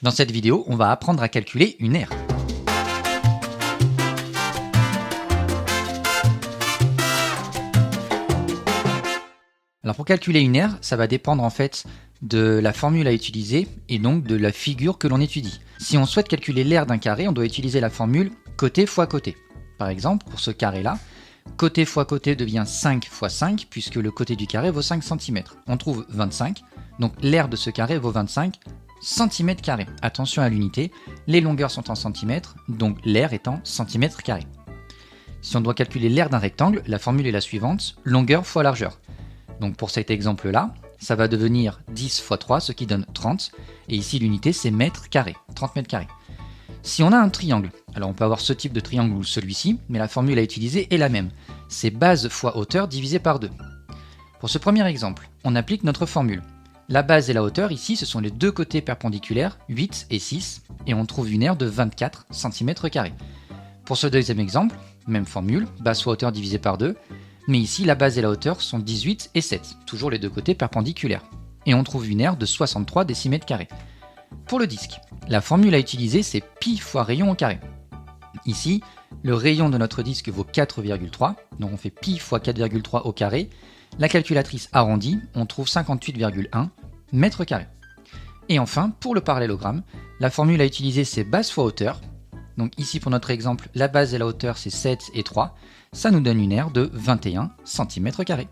Dans cette vidéo, on va apprendre à calculer une aire. Alors pour calculer une aire, ça va dépendre en fait de la formule à utiliser et donc de la figure que l'on étudie. Si on souhaite calculer l'aire d'un carré, on doit utiliser la formule côté fois côté. Par exemple, pour ce carré-là, côté fois côté devient 5 fois 5 puisque le côté du carré vaut 5 cm. On trouve 25, donc l'aire de ce carré vaut 25 cm². Attention à l'unité, les longueurs sont en centimètres, donc l'aire est en centimètres carrés. Si on doit calculer l'aire d'un rectangle, la formule est la suivante, longueur fois largeur. Donc pour cet exemple-là, ça va devenir 10 fois 3, ce qui donne 30. Et ici, l'unité, c'est mètres carrés, 30 mètres carrés. Si on a un triangle, alors on peut avoir ce type de triangle ou celui-ci, mais la formule à utiliser est la même. C'est base fois hauteur divisé par 2. Pour ce premier exemple, on applique notre formule. La base et la hauteur, ici, ce sont les deux côtés perpendiculaires, 8 et 6, et on trouve une aire de 24 cm². Pour ce deuxième exemple, même formule, base fois hauteur divisé par 2, mais ici, la base et la hauteur sont 18 et 7, toujours les deux côtés perpendiculaires. Et on trouve une aire de 63 décimètres². Pour le disque, la formule à utiliser, c'est pi fois rayon au carré. Ici, le rayon de notre disque vaut 4,3, donc on fait pi fois 4,3 au carré. La calculatrice arrondie, on trouve 58,1 mètres carrés. Et enfin, pour le parallélogramme, la formule à utiliser, c'est base fois hauteur. Donc ici, pour notre exemple, la base et la hauteur, c'est 7 et 3. Ça nous donne une aire de 21 cm².